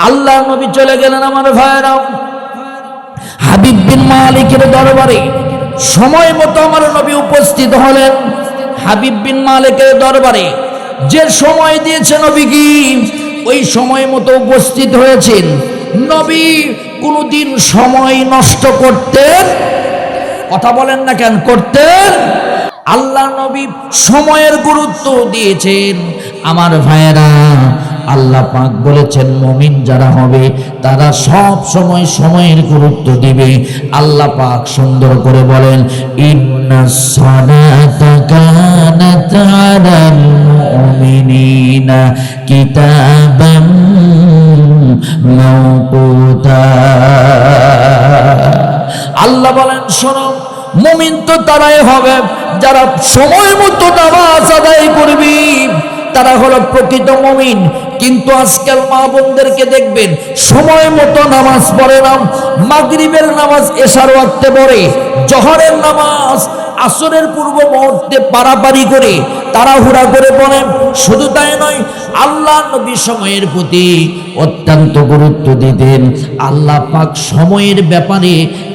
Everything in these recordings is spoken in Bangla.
আল্লাহ নবী চলে গেলেন আমার ভাইরা হাবিব বিন মালিকের দরবারে। সময় মতো আমার নবী উপস্থিত হলেন হাবিব বিন মালিকের দরবারে। যে সময় দিয়েছে নবী কি ওই সময় মতো উপস্থিত হয়েছেন। নবী কোনদিন সময় নষ্ট করতেন? কথা বলেন না কেন করতেন? আল্লাহ নবী সময়ের গুরুত্ব দিয়েছেন। আমার ভাইয়েরা, আল্লাহ পাক বলেছেন মুমিন যারা হবে তারা সব সময় সময়ের গুরুত্ব দিবে। আল্লাহ পাক সুন্দর করে বলেন, ইন্নাস সালাতা কানাত আলাল মুমিনিনা কিতাবাম মাওকুতা। আল্লাহ বলেন শোনো, মুমিন তো তারাই হবে যারা সময় মতো নামাজ আদায় করবে, তারা হলো প্রকৃত মুমিন। কিন্তু আজকাল মা বোনদেরকে দেখবেন সময় মতো নামাজ পড়ে না। মাগরিবের নামাজ এশার ওয়াক্তে পড়ে, জোহরের নামাজ আসরের পূর্ব মুহূর্তে পারাপারি করে তাড়াহুড়া করে পড়ে। শুধু তাই নয়, আল্লাহ নবী সময়ের প্রতি অত্যন্ত গুরুত্ব দিতেন। আল্লাহ পাক সময়ের ব্যাপারে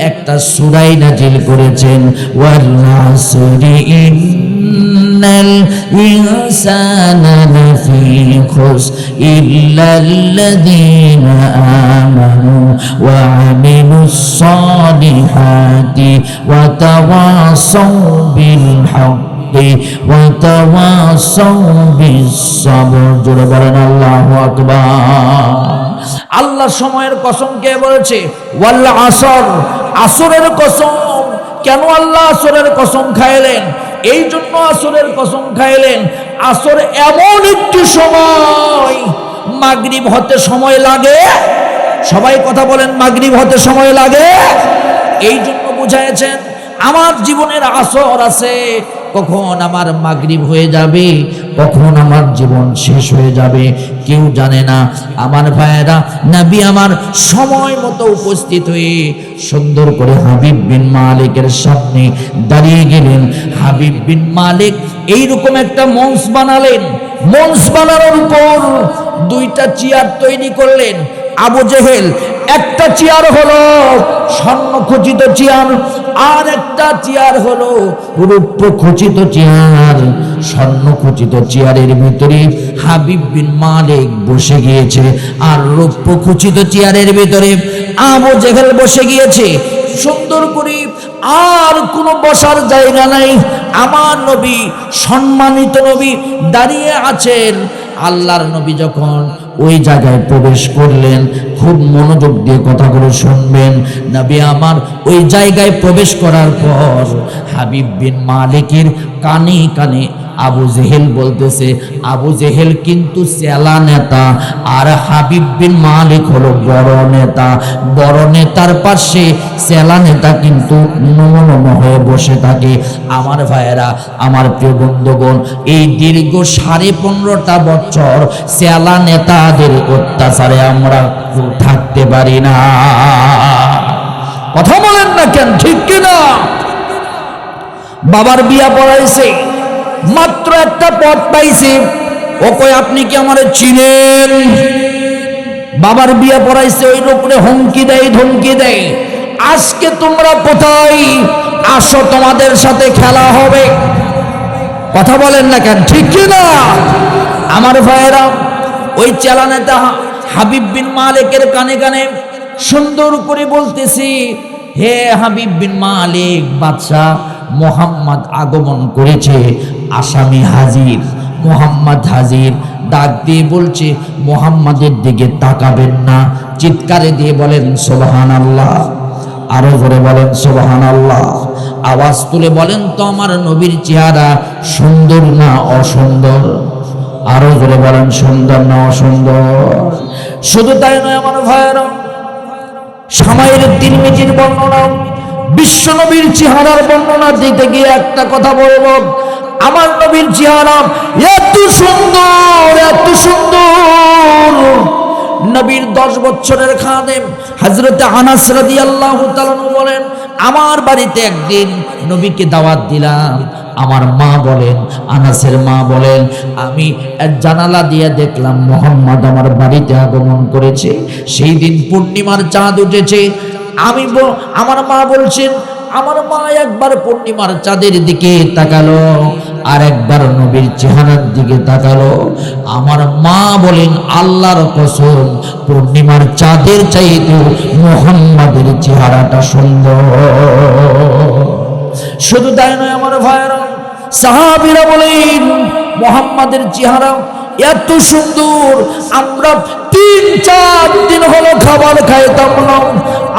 একটা সূরা নাজিল করেছেন, ওয়াল আসরি ইন্নাল ইনসানা লাফি খুসর ইল্লাল্লাযীনা আমানু ওয়া আমিলুস সালিহাতি ওয়া তাওয়াসাউ বিল হাক্কি ওয়া তাওয়াসাউ বিস সাবর। জোরে বলেন আল্লাহু আকবার। আল্লাহ সময়ের কসম কে বলেছে? ওয়াল আসর, আসরের কসম। কেন আল্লাহ আসরের কসম খাইলেন? এই জন্য আসরের কসম খাইলেন, আসর এমন একটি সময় মাগরিব হতে সময় লাগে। সবাই কথা বলেন, মাগরিব হতে সময় লাগে। এই জন্য বুঝাইছেন আমার জীবনের আসর আছে, কখন আমার মাগরিব হয়ে যাবে, কখন আমার জীবন শেষ হয়ে যাবে কেউ জানে না। আমার ভাইয়েরা, নবী আমার সময় মতো উপস্থিত হয়ে সুন্দর করে হাবিব বিন মালিকের সামনে দাঁড়িয়ে গেলেন। হাবিব বিন মালিক এইরকম একটা মঞ্চ বানালেন। মঞ্চ বানানোর উপর দুইটা চেয়ার তৈরি করলেন। আবু জেহেল একটা চেয়ার হলো স্বর্ণ খচিত চেয়ার, আর একটা চেয়ার হলো রৌপ্য খচিত চেয়ার। স্বর্ণ খচিত চেয়ারের ভিতরে হাবিব বিন মালিক বসে গিয়েছে, আর রৌপ্য খচিত চেয়ারের ভিতরে আবু জেহেল বসে গিয়েছে। সুন্দর করে আর কোনো বসার জায়গা নাই। আমার নবী, সম্মানিত নবী দাঁড়িয়ে আছেন। আল্লাহর নবী যখন ওই জায়গায় প্রবেশ করলেন, খুব মনোযোগ দিয়ে কথাগুলো শুনবেন। নবী আমার ওই জায়গায় প্রবেশ করার পর হাবিব বিন মালিকের কানে কানে আবু জেহেল বলতেছে, আবু জেহেল কিন্তু চেলা নেতা, আর হাবিব বিন মালিক হলো বড় নেতা। বড় নেতার পাশে চেলা নেতা কিন্তু নমনম হয়ে বসে থাকে। আমার ভাইয়েরা, আমার প্রিয় বন্ধুগণ, এই দীর্ঘ 15.5টা বছর চেলা নেতাদের অত্যাচারে আমরা থাকতে পারি না। কথা বলেন না কেন, ঠিক কিনা? বাবার বিয়া পড়াইছে, মাত্র একটা পদ পাইছে, ও কয় আপনি কি আমারে চিনেন? বাবার বিয়া পড়াইছে, ওই উপরে হুমকি দেয়, ধমকি দেয়, আজকে তোমরা কোথায় আসো, তোমাদের সাথে খেলা হবে। কথা বলেন না কেন, ঠিক কিনা? আমার ভাইয়েরা, ওই চেলা নেতা হাবিব বিন মালিকের কানে কানে সুন্দর করে বলতেছি, হে হাবিব বিন মালিক, বাদশাহ মোহাম্মদ আগমন করেছে, আসামি হাজির, মোহাম্মদ হাজির। ডাক দিয়ে বলছে, মোহাম্মদের দিকে তাকাবেন না। চিৎকারে দিয়ে বলেন সুবহানাল্লাহ। আরো জোরে বলেন সুবহানাল্লাহ। আওয়াজ তুলে বলেন তো, আমার নবীর চেহারা সুন্দর না অসুন্দর? আরো জোরে বলেন, সুন্দর না অসুন্দর? শুধু তাই নয় আমার ভাইয়েরা, সামাইর তিরমিজির বর্ণনা, বিশ্ব নবীর চেহারার বর্ণনা দিতে গিয়ে একটা কথা বলব, আমার নবীর চেহারা এত সুন্দর, এত সুন্দর, নবীর 10 বছরের খাদেম হযরত আনাস রাদিয়াল্লাহু তাআলা বলেন, আমার বাড়িতে একদিন নবীকে দাওয়াত দিলাম। আমার মা বলেন, আনাসের মা বলেন, আমি জানালা দিয়ে দেখলাম মুহাম্মদ আমার বাড়িতে আগমন করেছে। সেই দিন পূর্ণিমার চাঁদ উঠেছে। আমার মা বলছেন, আমার মা একবার পূর্ণিমার চাঁদের দিকে তাকালো, আর একবার নবীর চেহারার দিকে তাকালো। আমার মা বলেন, আল্লাহর কসম, পূর্ণিমার চাঁদের চাইতে মুহাম্মাদের চেহারাটা সুন্দর। শুধু তাই নয় আমার ভাইরা, সাহাবীরা বলেন মুহাম্মাদের চেহারা এত সুন্দর, আমরা 3-4 দিন হলো খাবার খাইতাম না।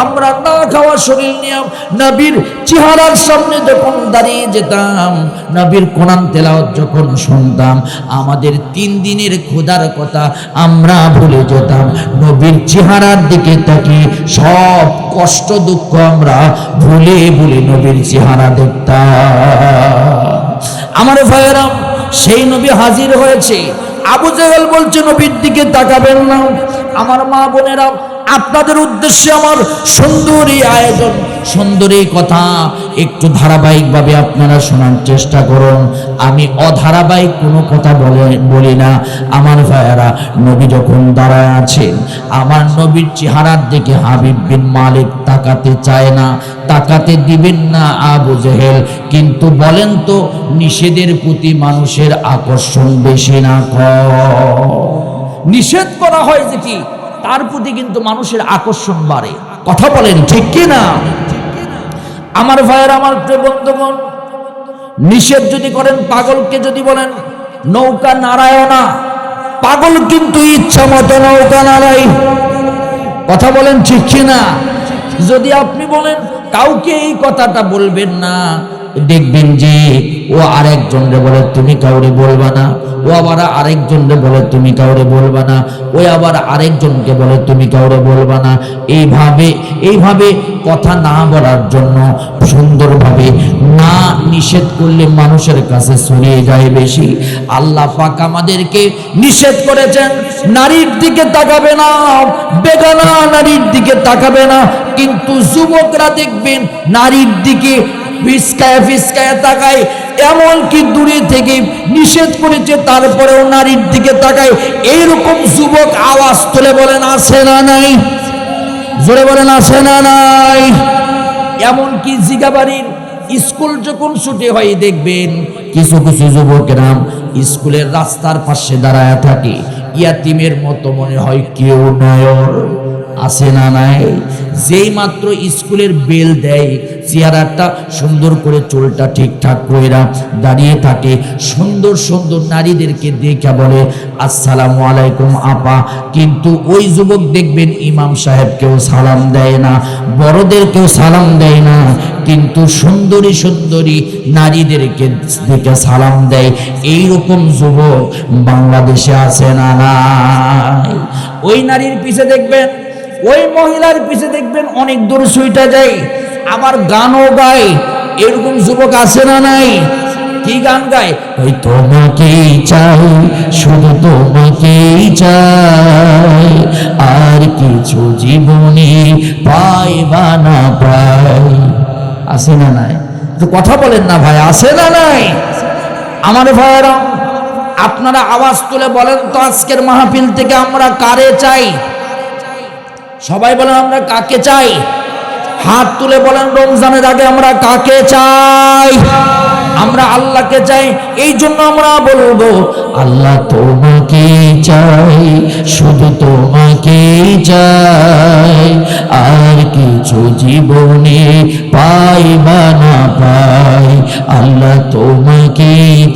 আমরা না খাওয়া শরীর নিয়ে নবীর চেহারার সামনে যখন দাঁড়িয়ে যেতাম, নবীর কোরআন তেলাওয়াত যখন শুনতাম, আমাদের 3 দিনের ক্ষুধার কথা আমরা ভুলে যেতাম। নবীর চেহারার দিকে তাকিয়ে সব কষ্ট দুঃখ আমরা ভুলে ভুলে নবীর চেহারা দেখতাম। আমার ভাইয়েরা, সেই নবী হাজির হয়েছে। আবু জেহেল বলছে নবীর দিকে তাকাবেন না। আমার মা বোনেরা, আপনাদের উদ্দেশ্যে আমার সুন্দরী আয়োজন, সুন্দরী কথা একটু ধারাবাহিকভাবে আপনারা শোনার চেষ্টা করুন। আমি অধারাবাহিক কোনো কথা বলি না। আমার ভাইয়েরা, নবী যখন দাঁড়ায় আছেন, আমার নবীর চেহারার দিকে হাবিব বিন মালিক তাকাতে চায় না, তাকাতে দিবেন না আবু জেহেল। কিন্তু বলেন তো, নিষেধের প্রতি মানুষের আকর্ষণ বেশি না কম? নিষেধ করা হয় যেটি, তার প্রতি কিন্তু মানুষের আকর্ষণ বাড়ে। কথা বলেন ঠিক কি না? আমার ভাইয়ের, আমার প্রিয় বন্ধুগণ, নিষেধ যদি করেন, পাগলকে যদি বলেন নৌকা নাড়ায় না, পাগল কিন্তু ইচ্ছা মতো নৌকা নাড়ায়। কথা বলেন ঠিক কি না? যদি আপনি বলেন কাউকে এই কথাটা বলবেন না, দেখবেন যে ও আরেকজনরে বলে তুমি কাউরে বলবা না, ও আবার আরেকজনরে বলে তুমি কাউরে বলবা না, ও আবার আরেকজনকে বলে তুমি কাউরে বলবা না। এইভাবে কথা না বলার জন্য সুন্দরভাবে না নিষেধ করলে মানুষের কাছে ছড়িয়ে যায় বেশি। আল্লাহ পাক আমাদেরকে নিষেধ করেছেন নারীর দিকে তাকাবে না, বেগানা নারীর দিকে তাকাবে না। কিন্তু যুবকরা দেখবেন নারীর দিকে ফিসকায় ফিসকায় তাকায়, এমনকি দূরে থেকে নিষেধ করেছে তারপরেও নারীর দিকে তাকায়। এইরকম যুবক আওয়াজ তুলে বলেন আছে না নাই? জোরে বলেন আছে না নাই? এমনকি জিগাবাড়ির স্কুল যখন ছুটি হয়, দেখবেন কিছু কিছু যুবকেরা স্কুলের রাস্তার পাশে দাঁড়ায় থাকে, ইয়াতিমের মতো মনে হয় কেউ নয়। আছে না নাই? যেই মাত্র স্কুলের বেল দেয়, চেহারাটা সুন্দর করে, চুলটা ঠিকঠাক করে দাঁড়িয়ে থাকে, সুন্দর সুন্দর নারীদেরকে দেখে বলে আসসালামু আলাইকুম আপা। কিন্তু ওই যুবক দেখবেন ইমাম সাহেবকেও সালাম দেয় না, বড়দেরকেও সালাম দেয় না, কিন্তু সুন্দরী সুন্দরী নারীদেরকে দেখে সালাম দেয়। এইরকম যুবক বাংলাদেশে আছে না নাই? ওই নারীর পিছে দেখবেন, ওই মহিলার পিছে দেখবেন অনেক দূর ছুটে যায়, আবার গানও গায়। এরকম যুবক আছে না নাই? কি গান গায়? ওই তোমাকেই চাই, শুধু তোমাকেই চাই, আর কিছু জীবনে পাইবা না পাই। আছে না নাই? তো কথা বলেন না ভাই, আছে না নাই? আমার ভাইয়েরা, আপনারা আওয়াজ তুলে বলেন তো, আজকের মাহফিল থেকে আমরা কারে চাই? সবাই বলেন আমরা কাকে চাই? হাত তুলে বলেন রমজানের আগে আমরা কাকে চাই? আমরা আল্লাহকে চাই। এই জন্য আমরা বলবো আল্লাহ তোমাকে চাই, শুধু তোমাকে চাই, আর কিছু জীবনে পাইবা না পাই। আল্লাহ তোমাকে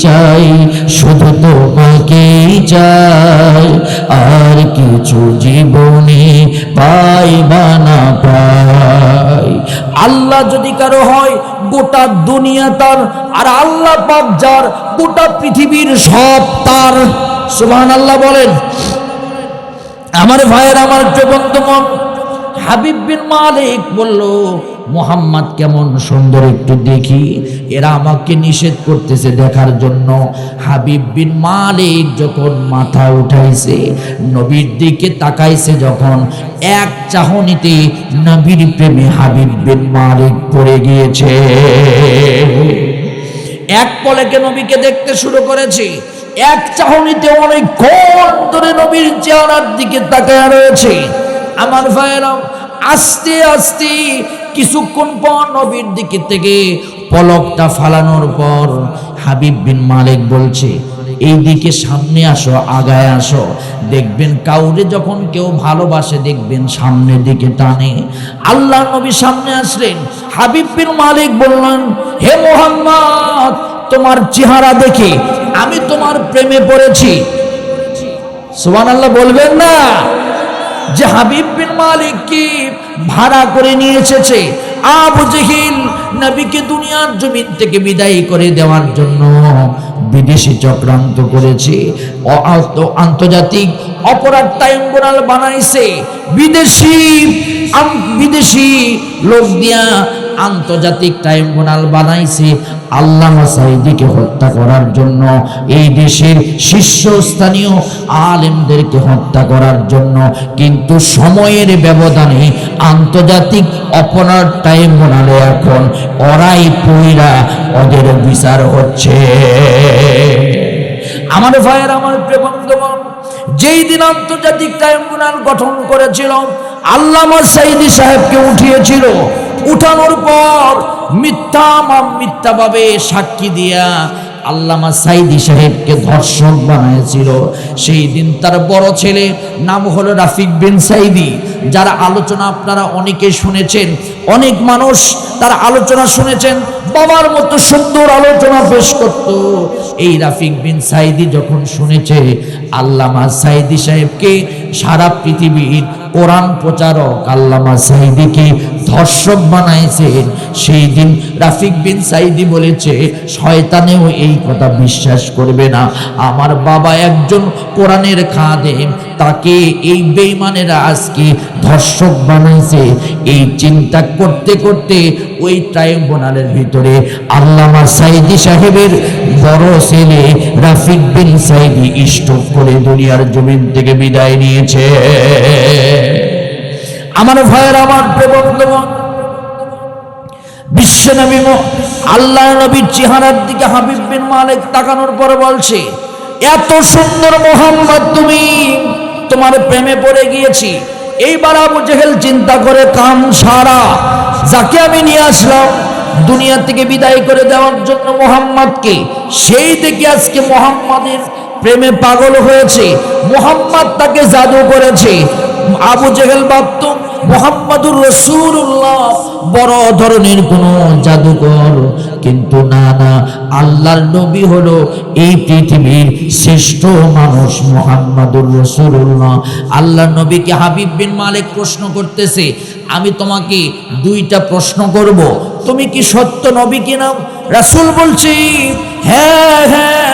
চাই, শুধু তোমাকে চাই, আর কিছু জীবনে পাইবা না পাই। আল্লাহ যদি কারো হয়, গোটা দুনিয়া তার, আর আল্লাহ পাক যার, গোটা পৃথিবীর সব তার। সুবহানাল্লাহ বলেন। আমার ভাইয়ের, আমার বন্ধুগণ, হাবিব বিন মালিক বলল, মুহাম্মদ কেমন সুন্দর একটু দেখি। এরা আমাকে নিষেধ করতেছে দেখার জন্য। হাবিব বিন মালিক যখন মাথা উঠাইছে, নবীর দিকে তাকাইছে, যখন এক চাহনিতে নবীর প্রেমে হাবিব বিন মালিক পড়ে গিয়েছে। এক পলকে নবীকে দেখতে শুরু করেছে। এক চাহনিতে অনেকক্ষণ ধরে নবীর চেহারার দিকে তাকায় রয়েছে। আমার ভাইয়েরা, আস্তে আস্তে কিছুক্ষণ পর নবীর দিকে থেকে পলকটা ফালানোর পর হাবিব বিন মালিক বলছে, এই দিকে সামনে আসো, আগায় আসো। দেখবেন কাউরে যখন কেউ ভালোবাসে দেখবেন সামনের দিকে টানে। আল্লাহ নবী সামনে আসলেন। হাবিব বিন মালিক বললেন, হে মুহাম্মদ, তোমার চেহারা দেখে আমি তোমার প্রেমে পড়েছি। সুবহানাল্লাহ বলবেন না? যে হাবিব বিন মালিক কি ভাড়া করে নিয়ে এসেছে আবু জেহেল নবীকে দুনিয়ার জমিন থেকে বিদায় করে দেওয়ার জন্য বিদেশি চক্রান্ত করেছে, আন্তর্জাতিক অপরাধ ট্রাইব্যুনাল বানাইছে, বিদেশি লোক দিয়া আন্তর্জাতিক ট্রাইব্যুনাল বানাইছে আল্লামা সাঈদীকে হত্যা করার জন্য, এই দেশের শীর্ষস্থানীয় আলেমদেরকে হত্যা করার জন্য। কিন্তু সময়ের ব্যবধানে আন্তর্জাতিক অপরাধ ট্রাইব্যুনালে এখন ওরাই পইরা ওদের বিচার হচ্ছে। আমার ভাইয়ের, আমার প্রিয় বন্ধুগণ, যেই দিন আন্তর্জাতিক ট্রাইব্যুনাল গঠন করেছিল, আল্লামা সাঈদী সাহেবকে উঠিয়েছিল। উঠানোর পর মিথ্যাভাবে সাক্ষী দিয়া আল্লামা সাঈদী সাহেবকে ধর্ষক বানিয়েছিল। সেই দিন তার বড় ছেলে নাম হলো রাফিক বিন সাঈদী, যার আলোচনা আপনারা অনেকে শুনেছেন, অনেক মানুষ তার আলোচনা শুনেছেন, বাবার মতো সুন্দর আলোচনা পেশ করত। এই রাফিক বিন সাঈদী যখন শুনেছে আল্লামা সাঈদী সাহেবকে সারা পৃথিবীর কোরআন প্রচারক আল্লামা সাঈদীকে ধর্ষক বানাইছেন, সেই দিন রাফিক বিন সাঈদী বলেছে, শয়তানেও এই কথা বিশ্বাস করবে না, আমার বাবা একজন কোরআনের খাদেম, তাকে এই বেঈমানেরা আজকে ধর্ষক বানাইছে। এই চিন্তা করতে করতে ওই ট্রাইব্যুনালের ভিতরে আল্লামা সাঈদী সাহেবের বড় ছেলে রাফিক বিন সাঈদী স্ট্রোক করে দুনিয়ার জমিন থেকে বিদায় নিয়েছে। আমার ভাইয়ের, আমার প্রিয় বন্ধুগণ, বিশ্বনবী আল্লাহ নবীর চেহারার দিকে হাবিব বিন মালিক তাকানোর পর বলছে, এত সুন্দর মুহাম্মদ, তোমার প্রেমে পড়ে গিয়েছি। এইবার আবু জেহেল চিন্তা করে, কাম সারা, যাকে আমি নিয়ে আসলাম দুনিয়া থেকে বিদায় করে দেওয়ার জন্য মুহাম্মদকে, সেই থেকে আজকে মুহাম্মাদের প্রেমে পাগল হয়েছে, মুহাম্মদ তাকে জাদু করেছে। আবু জেহেল ভাবত মুহাম্মাদুর রাসূলুল্লাহ বড় ধরনের কোন জাদুকর, কিন্তু না, আল্লাহর নবী হলো এই পৃথিবীর শ্রেষ্ঠ মানুষ মুহাম্মাদুর রাসূলুল্লাহ। আল্লাহর নবীকে হাবিব বিন মালিক প্রশ্ন করতেছে, আমি তোমাকে দুইটা প্রশ্ন করব, তুমি কি সত্য নবী কিনা? রাসূল বলছে, হ্যাঁ,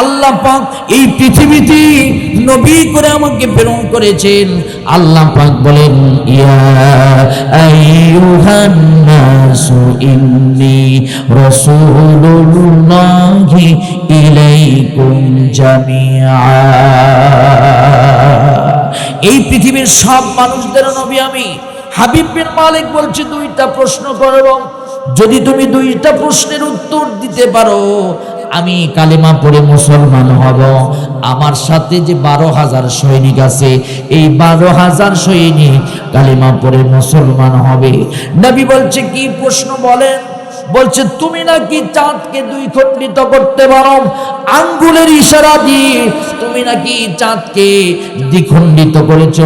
আল্লাহ পাক এই পৃথিবীতে নবী করে আমাকে প্রেরণ করেছেন। আল্লাহ পাক বলেন, ইয়া আইয়ুহান নাসু ইন্নী রাসূলুল্লাহি ইলাইকুম জামিআ, এই পৃথিবীর সব মানুষদের নবী আমি। হাবিব বিন মালিক বলছে, দুইটা প্রশ্ন করব, যদি তুমি দুইটা প্রশ্নের উত্তর দিতে পারো আমি কালেমা পড়ে মুসলমান হব। আমার সাথে যে 12,000 সৈনিক আছে, এই 12,000 সৈনিক কালেমা পড়ে মুসলমান হবে। নবী বলছে, কি প্রশ্ন বলেন? বলছে, তুমি নাকি চাঁদকে দুই খণ্ডিত করতে পারো, আঙ্গুলের ইশারা দিয়ে তুমি নাকি চাঁদকে দ্বিখণ্ডিত করেছ।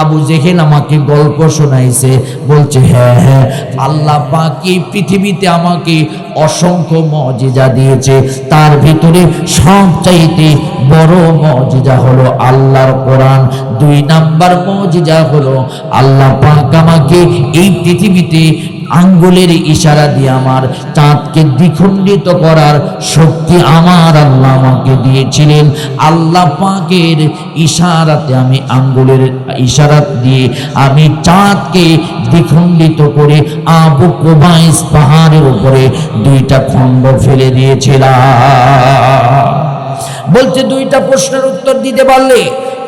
আবু জেহেল আমাকে গল্প শোনাইছে, বলছে, হ্যাঁ, আল্লাহ পাক এই পৃথিবীতে আমাকে অসংখ্য মুজিজা দিয়েছে, তার ভিতরে সবচাইতে বড় মুজিজা হলো আল্লাহর কোরআন, 2 নাম্বার মুজিজা হলো আল্লাহ পাক আমাকে এই পৃথিবীতে আঙ্গুলের ইশারা দিয়ে আমার চাঁদকে দ্বিখণ্ডিত করার শক্তি আমার আল্লাহ আমাকে দিয়েছিলেন। আল্লাহ পাকের ইশারাতে আমি আঙ্গুলের ইশারা দিয়ে আমি চাঁদকে দ্বিখণ্ডিত করে আবু কুবাইস পাহাড়ের উপরে দুইটা খণ্ড ফেলে দিয়েছিলাম। বলছে দুইটা প্রশ্নের উত্তর দিতে পারলে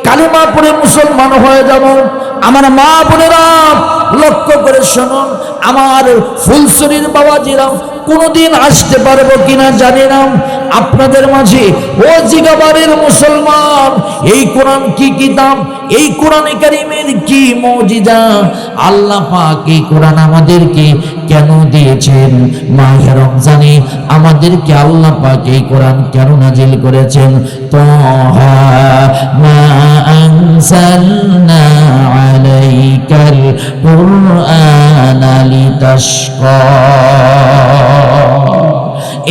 কালেমা পড়ে মুসলমান হয়ে যাব। আমার মা বোনেরা লক্ষ্য করে শুনুন, আমার ফুলছড়ির বাবাজিরা কোনদিন আসতে পারবো কিনা জানি না আপনাদের মাঝে। ও জিগাবারের মুসলমান, এই কোরআন কি কিতাব, এই কোরআনে কারিমের কি মুজিজা। আল্লাহ পাক এই কোরআন আমাদেরকে কেন দিয়েছেন? মাহে রমজানে আমাদেরকে আল্লাহ পাক এই কোরআন কেন নাজিল করেছেন? তাহা মা আনজালনা আলাইকাল কুরআনা লিতাশকা।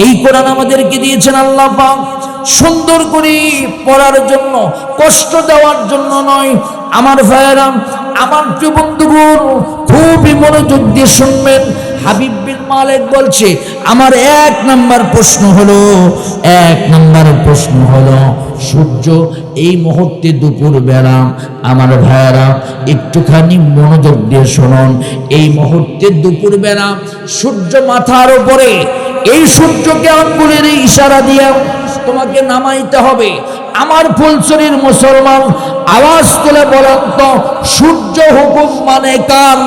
এই কোরআন আমাদেরকে দিয়েছেন আল্লাহ পাক সুন্দর করে পড়ার জন্য, কষ্ট দেওয়ার জন্য নয়। আমার ভাইয়েরা, আমার প্রিয় বন্ধুগণ, খুবই মনোযোগ দিয়ে শুনবেন। হাবিব বিন মালিক বলছে, আমার এক নাম্বার প্রশ্ন হলো সূর্য এই মুহূর্তে দুপুর বেলা, আমার ভাইয়েরা একটুখানি মনোযোগ দিয়ে শুনুন। এই মুহূর্তে দুপুর বেলা সূর্য মাথার উপরে, এই সূর্যকে আঙ্গুলের ইশারা দিয়ে তোমাকে নামাইতে হবে। আমার ফুলছড়ির মুসলমান, আওয়াজ তুলে বলেন তো, সূর্য হুকুম মানে কার?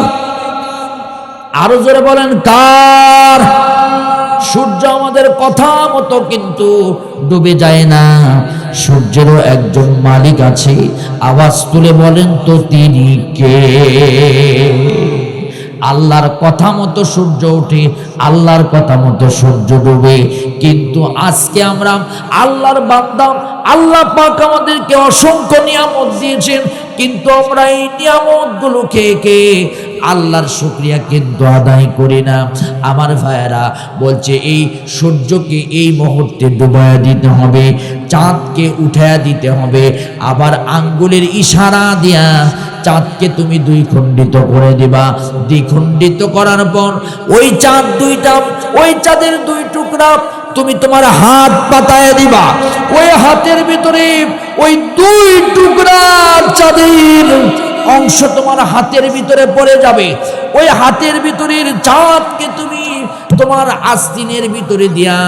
আরো জোরে বলেন কার? সূর্য আমাদের কথা মতো কিন্তু ডুবে যায় না, সূর্যেরও একজন মালিক আছে। আওয়াজ তুলে বলেন তো তিনি কে? আল্লাহর কথা মতো সূর্য ওঠে, আল্লাহর কথা মতো সূর্য ডুবে। কিন্তু আজকে আমরা আল্লাহর বান্দা, আল্লাহ পাক আমাদেরকে অসংখ্য নিয়ামত দিয়েছেন, কিন্তু আমরা এই নিয়ামতগুলো খেয়ে আল্লাহর শুকরিয়া কিন্তু আদায় করি না। আমার ভাইয়েরা বলছে, এই সূর্যকে এই মুহূর্তে ডুবাইয়া দিতে হবে, চাঁদকে উঠাইয়া দিতে হবে, আবার আঙ্গুলের ইশারা দিয়া চাঁদকে তুমি দুই খণ্ডিত করে দিবা। দ্বিখণ্ডিত করার পর ওই চাঁদ দুইটা, ওই চাঁদের দুই টুকরা তুমি তোমার হাত পাতায় দিবা। ওই হাতের ভিতরে ওই দুই টুকরা চাঁদের অংশ তোমার হাতের ভিতরে পড়ে যাবে। ওই হাতের ভিতরের চাঁদকে তুমি তোমার আস্তিনের ভিতরে দিয়া,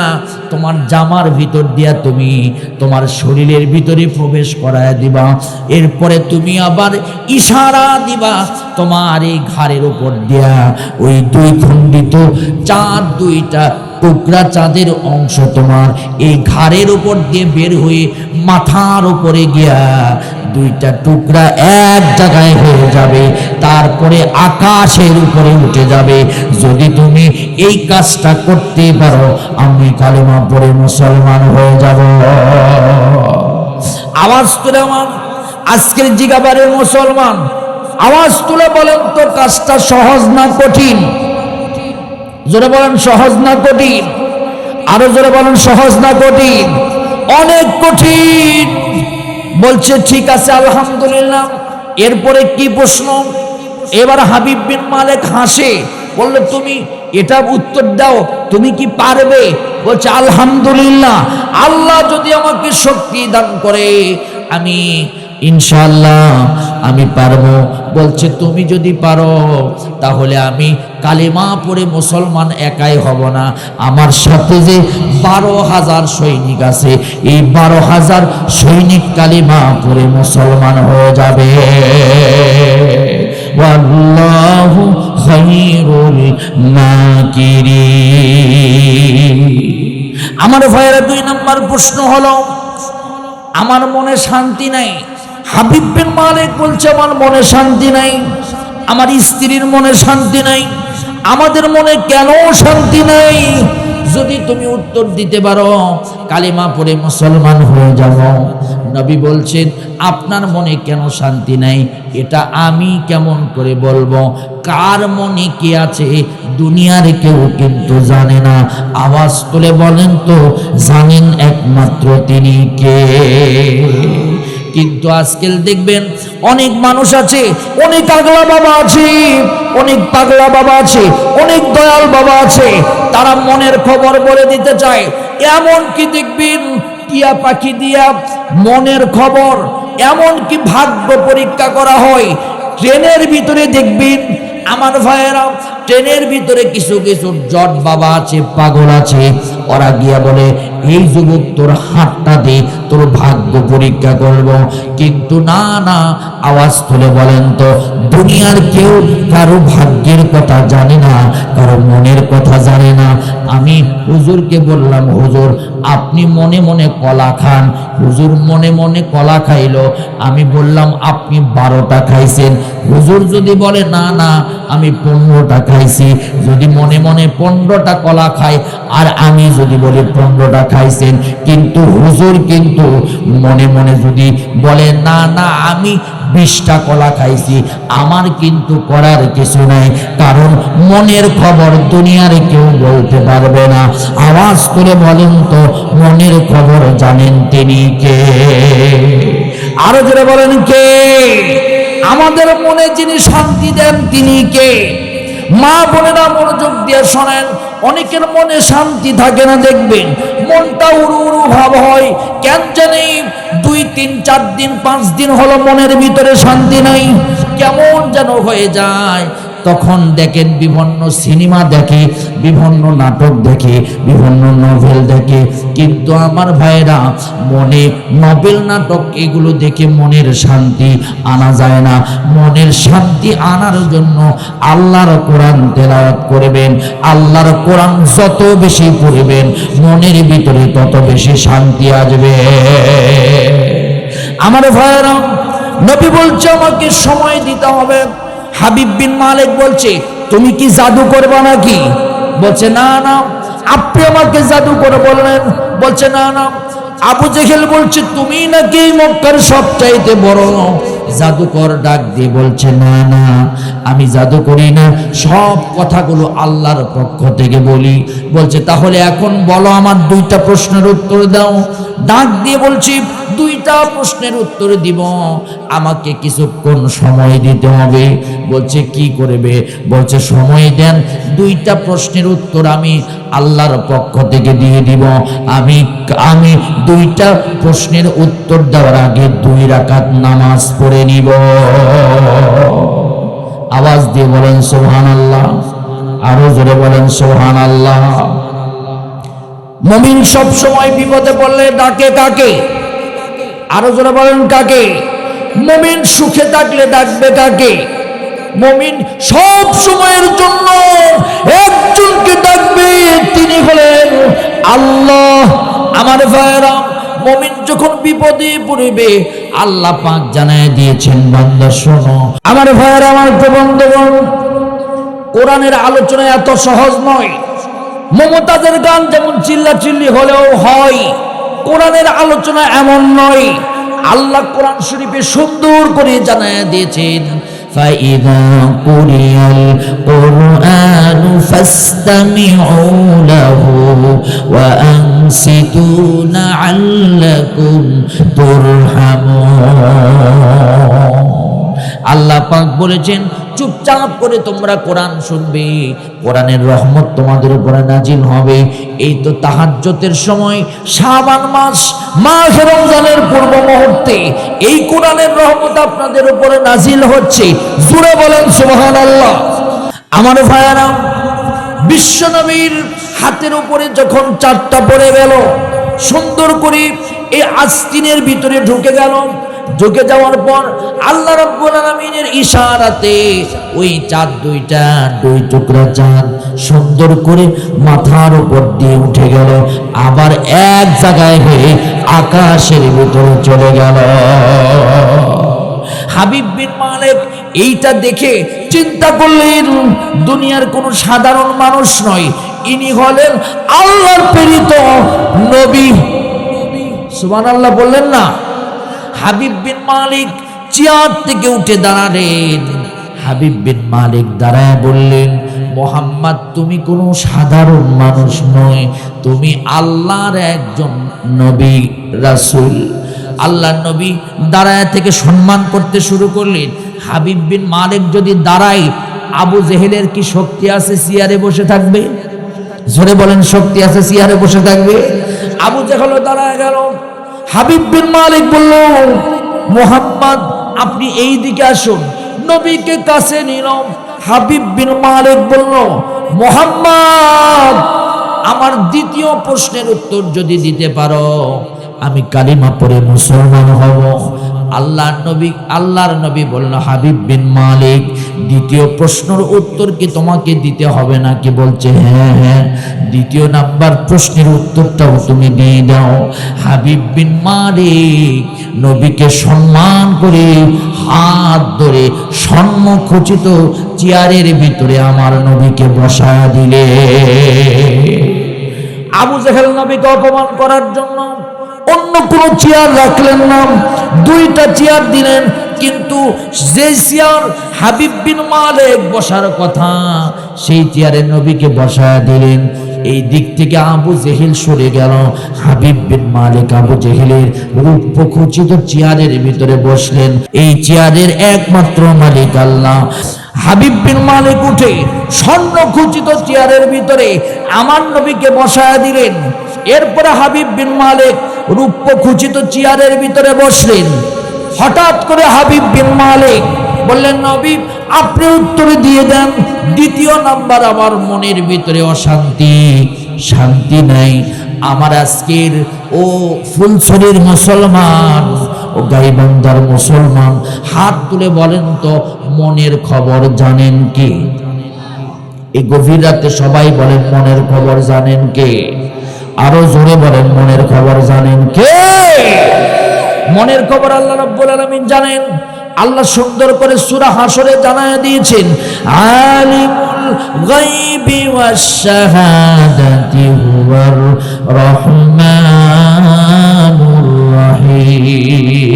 তোমার জামার ভিতর দিয়া তুমি তোমার শরীরের ভিতরে প্রবেশ করায় দিবা। এরপরে তুমি আবার ইশারা দিবা তোমার এই ঘাড়ের উপর দিয়া, ওই দুই খণ্ডিত চাঁদ, দুইটা টুকরা চাঁদের অংশ তোমার এই ঘাড়ের উপর দিয়ে বের হয়ে মাথার উপরে গিয়া দুইটা টুকরা এক জায়গায় হয়ে যাবে, তারপরে আকাশের উপরে উঠে যাবে। যদি তুমি এই কাজটা করতে পারো, আমি কালেমা পড়ে মুসলমান হয়ে যাব। আওয়াজ তুলে আমার আজকের জিগাবারের মুসলমান, আওয়াজ তুলে বলেন তো, কাজটা সহজ না কঠিন? জোরে বলেন সহজ না কঠিন? আরো জোরে বলেন সহজ না কঠিন? অনেক কঠিন। বলছে ঠিক আছে আলহামদুলিল্লাহ। এরপরে কি প্রশ্ন? এবার হাবিব বিন মালিক হাসে, বলল তুমি এটা উত্তর দাও, তুমি কি পারবে? বলছে আলহামদুলিল্লাহ, আল্লাহ যদি আমাকে শক্তি দান করে আমি ইনশাআল্লাহ আমি পারবো। বলছে তুমি যদি পারো তাহলে আমি কালেমা পড়ে মুসলমান একাই হব না, আমার সাথে যে 12,000 সৈনিক আছে, এই 12,000 সৈনিক কালেমা পড়ে মুসলমান হয়ে যাবে। ওয়াল্লাহু খায়রুল মাকিরিন। আমার ভাইয়েরা, 2 নম্বর প্রশ্ন হলো, আমার মনে শান্তি নাই। হাবিব বিন মালিক বলছে আমার মনে শান্তি নাই, আমার স্ত্রীর মনে শান্তি নাই, আমাদের মনে কেন শান্তি নাই? যদি তুমি উত্তর দিতে পারো কালেমা পড়ে মুসলমান হয়ে যাব। নবী বলছেন আপনার মনে কেন শান্তি নাই এটা আমি কেমন করে বলবো? কার মনে কি আছে দুনিয়ার কেউ কিন্তু জানে না। আওয়াজ তুলে বলেন তো, জানেন একমাত্র তিনি কে? কিন্তু আজকাল দেখবেন অনেক মানুষ আছে, অনেক পাগলা বাবা আছে, অনেক পাগলা বাবা আছে, অনেক দয়াল বাবা আছে, তারা মনের খবর বলে দিতে চায়। এমন কি দেখবেন টিয়া পাখি দিয়া মনের খবর, এমন কি ভাগ্য পরীক্ষা করা হয়। ট্রেনের ভিতরে দেখবেন আমার ভাইয়েরা, ট্রেনের ভিতরে কিছু কিছু জট বাবা আছে, পাগল আছে, ওরা গিয়া বলে এই যুবক তোর হাতটা দে, তোর ভাগ্য পরীক্ষা করব। কিন্তু না না, আওয়াজ তুলে বলেন তো, দুনিয়ার কেউ কারো ভাগ্যের কথা জানে না, কারো মনের কথা জানে না। আমি হুজুরকে বললাম, হুজুর আপনি মনে মনে কলা খান। হুজুর মনে মনে কলা খাইলো। আমি বললাম আপনি 12টা খাইছেন। হুজুর যদি বলে না না আমি 15টা খাইছি, যদি মনে মনে 15টা কলা খায়, আর আমি যদি বলি 15টা খাইছেন, কিন্তু হুজুর কিন্তু মনে মনে যদি বলে না না আমি 20টা কলা খাইছি, আমার কিন্তু করার কিছু নাই, কারণ মনের খবর দুনিয়ার কেউ বলতে পারবে না। আওয়াজ করে বলেন তো, মনের খবর জানেন তিনি কে? আরো জোরে বলেন কে? আমাদের মনে যিনি শান্তি দেন তিনি কে? মা বোনেরা মনোযোগ দিয়ে শোনেন, অনেকের মনে শান্তি থাকে না, দেখবেন মনটা উড়ু উড়ু ভাব হয়, কেন জানি 2, 3, 4 দিন 5 দিন হলো মনের ভিতরে শান্তি নাই, কেমন যেন হয়ে যায়। তখন দেখেন বিভিন্ন সিনেমা দেখে, বিভিন্ন নাটক দেখে, বিভিন্ন নভেল দেখে। কিন্তু আমার ভাইরা, মনে নভেল নাটক এগুলো দেখে মনের শান্তি আনা যায় না। মনের শান্তি আনার জন্য আল্লাহর কোরআন তেলাওয়াত করবেন। আল্লাহর কোরআন যত বেশি পড়বেন মনের ভিতরে তত বেশি শান্তি আসবে। আমার ভাইরা, নবী বলছে আমাকে সময় দিতে হবে। হাবিব বিন মালিক বলছে তুমি কি জাদু করবে নাকি? বলছে না না। আপনি আমাকে জাদু করে বললেন? বলছে না না। আবু জেহেল বলছে তুমি নাকি মক্কার সবচাইতে বড় জাদুকর, ডাক দিয়ে বলছে না না আমি জাদু করি না, সব কথাগুলো আল্লাহর পক্ষ থেকে বলি। বলছে তাহলে এখন বলো আমার 2টা প্রশ্নের উত্তর দাও। ডাক দিয়ে বলছি 2টা প্রশ্নের উত্তর দিব, আমাকে কিছুক্ষণ সময় দিতে হবে। বলছে কি করবে? বলছে সময় দেন, 2টা প্রশ্নের উত্তর আমি আল্লাহর পক্ষ থেকে দিয়ে দিব। আমি 2টা প্রশ্নের উত্তর দেওয়ার আগে 2 রাকাত নামাজ পড়ে নিব। আওয়াজ দিয়ে বলেন সুবহানাল্লাহ, আরো জোরে বলেন সুবহানাল্লাহ। মুমিন সব সময় বিপদে পড়লে ডাকে কাকে? আরো জোরে বলেন কাকে? মুমিন সুখে থাকলে ডাকবে কাকে? মুমিন সব সময়ের জন্য একজনকে ডাকবে, তিনি হলেন আল্লাহ। আমার ভাইরা, মুমিন যখন বিপদে পড়বে আল্লাহ পাক জানায় দিয়েছেন, বান্দা শোনো। আমার ভাইরা, আমার বন্ধুগণ, কোরআনের আলোচনা এত সহজ নয়। মমতাজের গান যেমন চিল্লাচিল্লি হলেও হয়, কোরআনের আলোচনা এমন নয়। আল্লাহ কোরআন শরীফে সুন্দর করে জানায় দিয়েছেন, فَإِذَا قُرِئَ الْقُرْآنُ فَاسْتَمِعُوا لَهُ وَأَنصِتُوا لَعَلَّكُمْ تُرْحَمُونَ। আল্লাহ পাক বলেছেন চুপচাপ করে তোমরা কোরআন শুনবে, কোরআনের রহমত তোমাদের উপরে নাজিল হবে। এই তো তাহাজ্জুদের সময়, শাবান মাস, মাহে রমজানের পূর্ব মুহূর্তে এই কোরআনের রহমত আপনাদের উপরে নাজিল হচ্ছে। জোরে বলেন সুবহানাল্লাহ। আমার ভাইয়েরা, বিশ্বনবীর হাতের উপরে যখন 4টা পড়ে গেল, সুন্দর করে এই আস্তিনের ভিতরে ঢুকে গেল। ঢুকে যাওয়ার পর আল্লাহ রাব্বুল আলামিনের ইশারাতে ওই চাঁদ 2টা 2 টুকরা চাঁদ সুন্দর করে মাথার উপর দিয়ে উঠে গেল, আবার এক জায়গায় হয়ে আকাশের ভিতরে চলে গেল। হাবিব বিন মালিক এইটা দেখে চিন্তা করলেন, দুনিয়ার কোনো সাধারণ মানুষ নয়, ইনি হলেন আল্লাহর প্রেরিত নবী। সুবহানাল্লাহ বললেন না? হাবিব বিন মালিক চেয়ার থেকে উঠে দাঁড়ালেন। হাবিব বিন মালিক দাঁড়ায় বললেন, মোহাম্মদ তুমি কোনো সাধারণ মানুষ নয়, তুমি আল্লাহর একজন নবী রাসূল। আল্লাহর নবী দাঁড়ায় থেকে সম্মান করতে শুরু করলেন। হাবিব বিন মালিক যদি দাঁড়ায়, আবু জেহেলের কি শক্তি আছে চেয়ারে বসে থাকবে? জোরে বলেন, শক্তি আছে চেয়ারে বসে থাকবে? আবু জেহেলও দাঁড়ায় গেল। হাবিব বিন মালিক বলল, মুহাম্মদ আপনি এই দিকে আসুন। নবীকে কাছে নিল। হাবিব বিন মালিক বলল, মুহাম্মদ আমার দ্বিতীয় প্রশ্নের উত্তর যদি দিতে পারো, আমি কালিমা পড়ে মুসলমান হব। আল্লাহর নবী বলল, হাবিব বিন মালিক দ্বিতীয় প্রশ্নের উত্তর কি তোমাকে দিতে হবে নাকি? বলছে হ্যাঁ হ্যাঁ, দ্বিতীয় নাম্বার প্রশ্নের উত্তরটাও তুমি দিয়ে দাও। হাবিব বিন মালিক নবীকে সম্মান করে হাত ধরে সম্মুখচিত চেয়ারের ভিতরে আমার নবীকে বসায় দিলে। আবু জেহেল নবীকে অপমান করার জন্য অন্য কোনো চেয়ার রাখলেন না, দুইটা চেয়ার দিলেন। কিন্তু যে চেয়ার হাবিব বিন মালিক বসার কথা, সেই চেয়ারে নবীকে বসায় দিলেন। এই দিক থেকে আবু জেহেল সরে গেল। হাবিব বিন মালিক আবু জেহেলের রূপখচিত চেয়ারের ভিতরে বসলেন। এই চেয়ারের একমাত্র মালিক আল্লাহ। হাবিব বিন মালিক উঠে স্বর্ণখচিত চেয়ারের ভিতরে আমার নবীকে বসায় দিলেন। এরপরে হাবিব বিন মালিক রূপখচিত চেয়ারের ভিতরে বসলেন। হঠাৎ করে হাবিব বিন মালিক বললেন, নবী আপনি উত্তর দিয়ে দেন। দ্বিতীয় নাম্বার, আমার মনের ভিতরে অশান্তি, শান্তি নাই। আমার আজকের ও ফুলছড়ির মুসলমান, ও গাইবান্ধার মুসলমান, হাত তুলে বলেন তো মনের খবর জানেন কে? এই গভীর রাতে সবাই বলেন মনের খবর জানেন কে? আরো জোরে বলেন মনের খবর জানেন কে? মনের খবর আল্লাহ রাব্বুল আলামিন জানেন। আল্লাহ সুন্দর করে সূরা হাশরে জানায় দিয়েছেন, আলিমুল গায়বি ওয়াশ শাহাদাতি হুয়ার রহমানুর রহিম।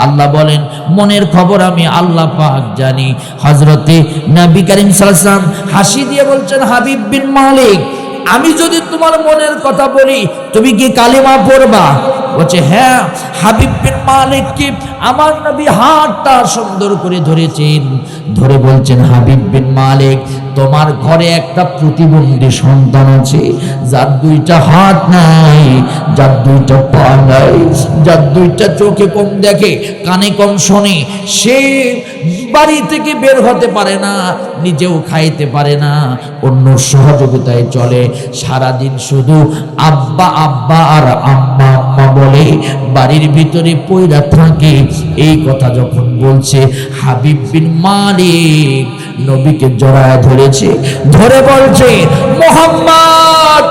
আল্লাহ বলেন মনের খবর আমি আল্লাহ পাক জানি। হযরতে নবী করিম সাল্লাল্লাহু আলাইহি ওয়াসাল্লাম হাসি দিয়ে বলছেন, হাবিব বিন মালিক আমি যদি তোমার মনের কথা বলি, তুমি কি কালিমা পড়বা? বলছে হ্যাঁ। হাবিব বিন মালিক কি আমার নবী হাতটা সুন্দর করে ধরেছেন, ধরে বলছেন, হাবিব বিন মালিক তোমার ঘরে একটা প্রতিবন্ধী সন্তান আছে, যার দুইটা হাত নাই, যার দুইটা পা নাই, যার দুইটা চোখে কম দেখে, কানে কম শোনে, সে বাড়ি থেকে বের হতে পারে না, নিজেও খাইতে পারে না, অন্য সহযোগিতায় চলে, সারাদিন শুধু আব্বা আব্বা আর আম্মা আম্মা বলে বাড়ির ভিতরে পয়রা থাকে। এই কথা যখন বলছে, হাবিব বিন মালিক নবীকে জড়ায় ধরেছে, ধরে বলছে, মুহাম্মদ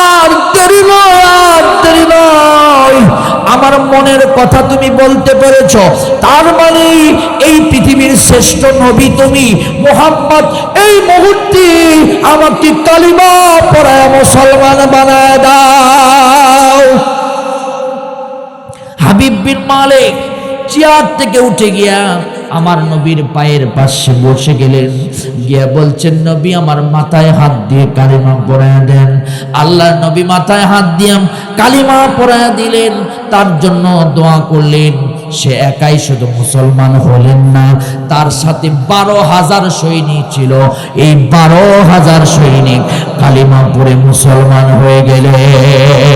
আর দেরি নয়, আর দেরি নয়, আমার মনের কথা তুমি বলতে পেরেছ, তার মানে এই পৃথিবীর শ্রেষ্ঠ নবী তুমি মুহাম্মদ, এই মুহূর্তে আমাকে কালিমা পড়ায় মুসলমান বানায় দাও। হাবিব বিন মালিক চেয়ার থেকে উঠে গিয়া আমার নবীর পায়ের পাশে বসে গেলেন, গিয়া বলছেন, নবী আমার মাথায় হাত দিয়ে কালিমা পড়ায়া দেন। আল্লাহর নবী মাথায় হাত দিয়ে কালিমা পড়ায়া দিলেন, তার জন্য দোয়া করলেন। সে একাই শুধু মুসলমান হলেন না, তার সাথে 12,000 সৈনিক ছিল। এই 12,000 সৈনিক কালিমা পড়ে মুসলমান হয়ে গেলেন।